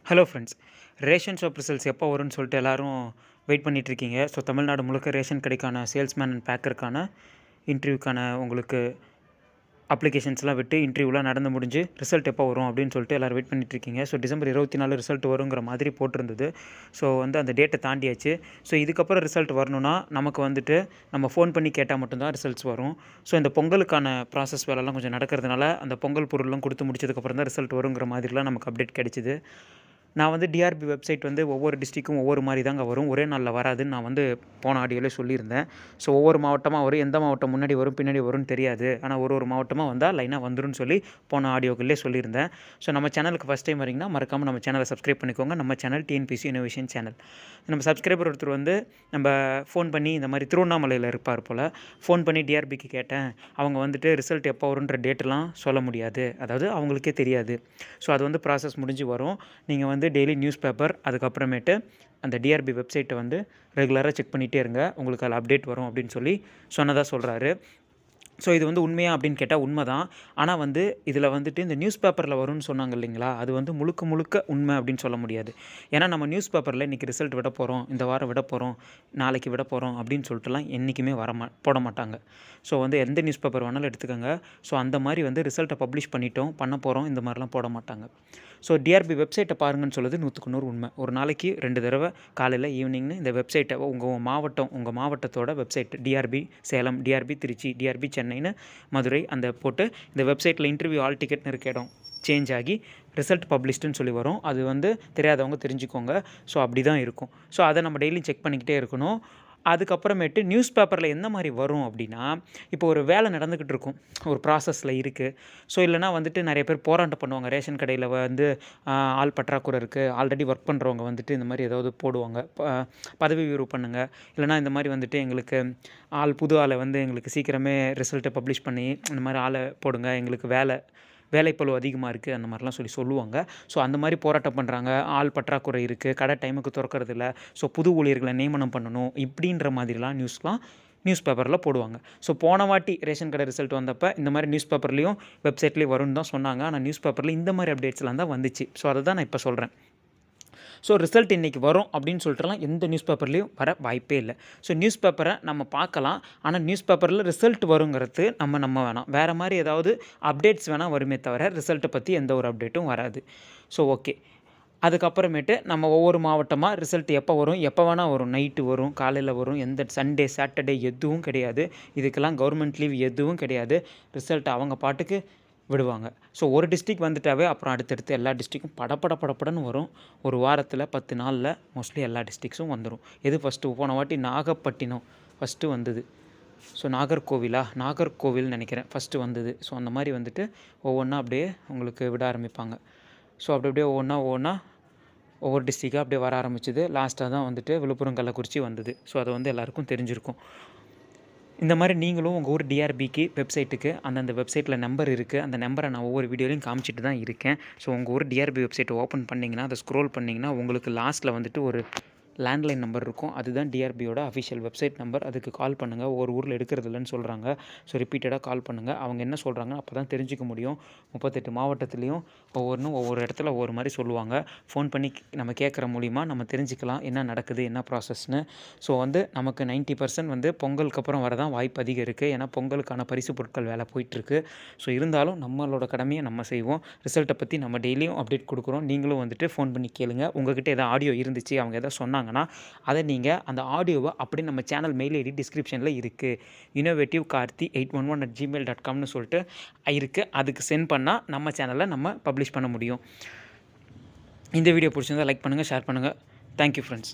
Hello friends, ration shop results எப்போ வரும்னு சொல்லிட்டு எல்லோரும் வெயிட் பண்ணிகிட்ருக்கீங்க. ஸோ தமிழ்நாடு முழுக்க ரேஷன் கடைக்கான சேல்ஸ்மேன் அண்ட் பேக்கருக்கான இன்டர்வியூக்கான உங்களுக்கு அப்ளிகேஷன்ஸ்லாம் விட்டு இன்டர்வியூலாம் நடந்து முடிஞ்சு ரிசல்ட் எப்போ வரும் அப்படின்னு சொல்லிட்டு எல்லோரும் வெயிட் பண்ணிகிட்ருக்கீங்க. ஸோ டிசம்பர் 24 ரிசல்ட் வருங்கிற மாதிரி போட்டிருந்தது. ஸோ அந்த டேட்டை தாண்டியாச்சு. ஸோ இதுக்கப்புறம் ரிசல்ட் வரணும்னா நமக்கு நம்ம ஃபோன் பண்ணி கேட்டால் மட்டும்தான் ரிசல்ட்ஸ் வரும். ஸோ இந்த பொங்கலுக்கான ப்ராசஸ் வேலைலாம் கொஞ்சம் நடக்கிறதுனால அந்த பொங்கல் பொருள்லாம் கொடுத்து முடிச்சதுக்கப்புறம் தான் ரிசல்ட் வருங்கிற மாதிரிலாம் நமக்கு அப்டேட் கிடைச்சிது. நான் டிஆர்பி வெப்சைட் ஒவ்வொரு டிஸ்ட்ரிக்கும் ஒவ்வொரு மாதிரி தாங்க வரும். ஒரே நாளில் வராதுன்னு நான் போன ஆடியோவிலே சொல்லியிருந்தேன். ஸோ ஒவ்வொரு மாவட்டமாக வரும். எந்த மாவட்டம் முன்னாடி வரும் பின்னாடி வரும்னு தெரியாது. ஆனால் ஒரு மாவட்டமாக வந்தால் லைனாக வந்துரும்னு சொல்லி போன ஆடியோக்குள்ளே சொல்லியிருந்தேன். ஸோ நம்ம சேனலுக்கு ஃபஸ்ட் டைம் வரீங்கன்னா மறக்காமல் நம்ம சேனலை சப்ஸ்கிரைப் பண்ணிக்கோங்க. நம்ம சேனல் டிஎன்பிசி இன்னோவேஷன் சேனல். நம்ம சப்ஸ்கிரைபர் ஒருத்தர் நம்ம ஃபோன் பண்ணி இந்த மாதிரி திருவண்ணாமலையில் இருப்பார் போல். ஃபோன் பண்ணி டிஆர்பிக்கு கேட்டேன். அவங்க ரிசல்ட் எப்போ வரும்ன்ற டேட்டெலாம் சொல்ல முடியாது. அதாவது அவங்களுக்கே தெரியாது. ஸோ அது ப்ராசஸ் முடிஞ்சு வரும். நீங்கள் டெய்லி நியூஸ் பேப்பர் அதுக்கப்புறமேட்டு அந்த டிஆர்பி வெப்சைட்டை ரெகுலராக செக் பண்ணிகிட்டே இருங்க. உங்களுக்கு அதில் அப்டேட் வரும் அப்படின்னு சொல்லி சொன்னதாக சொல்கிறாரு. ஸோ இது உண்மையா அப்படின்னு கேட்டால் உண்மை தான். ஆனால் இதில் இந்த நியூஸ் பேப்பரில் வரும்னு சொன்னாங்க இல்லைங்களா, அது முழுக்க உண்மை அப்படின்னு சொல்ல முடியாது. ஏன்னா நம்ம நியூஸ் பேப்பரில் இன்றைக்கி ரிசல்ட் விட போகிறோம், இந்த வாரம் விட போகிறோம், நாளைக்கு விட போகிறோம் அப்படின்னு சொல்லிட்டுலாம் என்றைக்குமே போட மாட்டாங்க. ஸோ எந்த நியூஸ் பேப்பர் வேணாலும் எடுத்துக்கோங்க. ஸோ அந்த மாதிரி ரிசல்ட்டை பப்ளிஷ் பண்ணிட்டோம், பண்ண போகிறோம், இந்த மாதிரிலாம் போட மாட்டாங்க. ஸோ டிஆர்பி வெப்சைட்டை பாருங்கன்னு சொல்லுது 100க்கு 100 உண்மை. ஒரு நாளைக்கு 2 தடவை காலையில் ஈவினிங்னு இந்த வெப்சைட்டை உங்கள் மாவட்டத்தோட website TRB Salem, TRB Tiruchi, TRB சென்னைன்னு மதுரை போட்டு இந்த வெப்சைட்டில் இன்டர்வியூ ஆல் டிக்கெட்னு இருக்க இடம் சேஞ்ச் ஆகி ரிசல்ட் பப்ளிஷ்டுன்னு சொல்லி வரும். அது தெரியாதவங்க தெரிஞ்சுக்கோங்க. ஸோ அப்படி தான் இருக்கும். ஸோ அதை நம்ம டெய்லி செக் பண்ணிக்கிட்டே இருக்கணும். அதுக்கப்புறமேட்டு நியூஸ் பேப்பரில் எந்த மாதிரி வரும் அப்படின்னா, இப்போ ஒரு வேலை நடந்துக்கிட்டு இருக்கும், ஒரு ப்ராசஸில் இருக்குது. ஸோ இல்லைனா நிறைய பேர் போராட்டம் பண்ணுவாங்க. ரேஷன் கடையில் ஆள் பற்றாக்குறை இருக்குது, ஆல்ரெடி ஒர்க் பண்ணுறவங்க இந்த மாதிரி ஏதாவது போடுவாங்க, பதவி உயர்வு பண்ணுங்கள், இல்லைனா இந்த மாதிரி எங்களுக்கு புது ஆளை எங்களுக்கு சீக்கிரமே ரிசல்ட்டை பப்ளிஷ் பண்ணி இந்த மாதிரி ஆளை போடுங்க, எங்களுக்கு வேலைப்பளு அதிகமாக இருக்குது, அந்த மாதிரிலாம் சொல்லுவாங்க. ஸோ அந்த மாதிரி போராட்டம் பண்ணுறாங்க, ஆள் பற்றாக்குறை இருக்குது, கடை டைமுக்கு திறக்கறதில்ல, ஸோ புது ஊழியர்களை நியமனம் பண்ணணும், இப்படின்ற மாதிரிலாம் நியூஸ் பேப்பரில் போடுவாங்க. ஸோ போன வாட்டி ரேஷன் கடை ரிசல்ட் வந்தப்போ இந்த மாதிரி நியூஸ் பேப்பர்லேயும் வெப்சைட்லேயும் வரும்னு தான் சொன்னாங்க. ஆனால் நியூஸ் பேப்பரில் இந்த மாதிரி அப்டேட்ஸ்லாம் தான் வந்துச்சு. ஸோ அதை தான் நான் இப்போ சொல்கிறேன். ஸோ ரிசல்ட் இன்றைக்கி வரும் அப்படின்னு சொல்லிட்டுலாம் எந்த நியூஸ் பேப்பர்லேயும் வர வாய்ப்பே இல்லை. ஸோ நியூஸ் பேப்பரை நம்ம பார்க்கலாம். ஆனால் நியூஸ் பேப்பரில் ரிசல்ட் வருங்கிறது நம்ம வேணாம், வேறு மாதிரி ஏதாவது அப்டேட்ஸ் வேணால் வருமே தவிர ரிசல்ட்டை பற்றி எந்த ஒரு அப்டேட்டும் வராது. ஸோ ஓகே, அதுக்கப்புறமேட்டு நம்ம ஒவ்வொரு மாவட்டமாக ரிசல்ட் எப்போ வரும், எப்போ வேணால் வரும், நைட்டு வரும், காலையில் வரும், எந்த சண்டே சாட்டர்டே எதுவும் கிடையாது. இதுக்கெல்லாம் கவர்மெண்ட் லீவ் எதுவும் கிடையாது. ரிசல்ட் அவங்க பாட்டுக்கு விடுவாங்க. ஸோ ஒரு டிஸ்ட்ரிக் வந்துட்டாவே அப்புறம் அடுத்தடுத்து எல்லா டிஸ்ட்ரிக்கும் படப்படன்னு வரும். ஒரு வாரத்தில் 10 நாளில் மோஸ்ட்லி எல்லா டிஸ்ட்ரிக்ஸும் வந்துடும். எது ஃபஸ்ட்டு? போன வாட்டி நாகப்பட்டினம் ஃபஸ்ட்டு வந்தது. ஸோ நாகர்கோவில் நினைக்கிறேன் ஃபஸ்ட்டு வந்தது. ஸோ அந்த மாதிரி ஒவ்வொன்றா அப்படியே உங்களுக்கு விட ஆரம்பிப்பாங்க. ஸோ அப்படியே ஒவ்வொன்றா ஒவ்வொரு டிஸ்ட்ரிக்டாக அப்படியே வர ஆரம்பிச்சிது. லாஸ்ட்டாக தான் விழுப்புரம், கள்ளக்குறிச்சி வந்தது. ஸோ அது எல்லாருக்கும் தெரிஞ்சிருக்கும். இந்த மாதிரி நீங்களும் உங்கள் ஊர் டிஆர்பிக்கு வெப்சைட்டுக்கு அந்தந்த வெப்சைட்டில் நம்பர் இருக்குது. அந்த நம்பரை நான் ஒவ்வொரு வீடியோலையும் காமிச்சிட்டு தான் இருக்கேன். ஸோ உங்கள் ஊர் டிஆர்பி வெப்சைட்டை ஓப்பன் பண்ணிங்கன்னா, அதை ஸ்க்ரோல் பண்ணிங்கன்னா உங்களுக்கு லாஸ்ட்டில் ஒரு லேண்ட்லைன் நம்பர் இருக்கும். அதுதான் டிஆர்பியோட அஃபிஷியல் வெப்சைட் நம்பர். அதுக்கு கால் பண்ணுங்கள். ஒவ்வொரு ஊரில் எடுக்கிறது இல்லைன்னு சொல்கிறாங்க. ஸோ ரிப்பீட்டடாக கால் பண்ணுங்கள். அவங்க என்ன சொல்கிறாங்கன்னு அப்போ தான் தெரிஞ்சிக்க முடியும். 38 மாவட்டத்துலேயும் ஒவ்வொரு இடத்துல ஒவ்வொரு மாதிரி சொல்லுவாங்க. ஃபோன் பண்ணி நம்ம கேட்குற மூலிமா நம்ம தெரிஞ்சுக்கலாம் என்ன நடக்குது, என்ன ப்ராசஸ்னு. ஸோ நமக்கு 90% பொங்கலுக்கு அப்புறம் வரதான் வாய்ப்பு அதிகம் இருக்குது. ஏன்னா பொங்கலுக்கான பரிசு பொருட்கள் வேலை போயிட்டுருக்கு. ஸோ இருந்தாலும் நம்மளோட கடமையை நம்ம செய்வோம். ரிசல்ட்டை பற்றி நம்ம டெய்லியும் அப்டேட் கொடுக்குறோம். நீங்களும் ஃபோன் பண்ணி கேளுங்க. உங்கள்கிட்ட எதாவது ஆடியோ இருந்துச்சு, அவங்க எதாவது சொன்னாங்கன்னா அதை நீங்கள் அந்த ஆடியோவை அப்படி நம்ம சேனல் மெயில் ஐடி டிஸ்கிரிப்ஷனில் இருக்குது. innovativkarthi811@gmail.comனு சொல்லிட்டு இருக்குது. அதுக்கு சென்ட் பண்ணால் நம்ம சேனலில் நம்ம பப்ளிஷ் பண்ண முடியும். இந்த வீடியோ பிடிச்சிருந்தால் லைக் பண்ணுங்கள், ஷேர் பண்ணுங்கள். Thank you friends.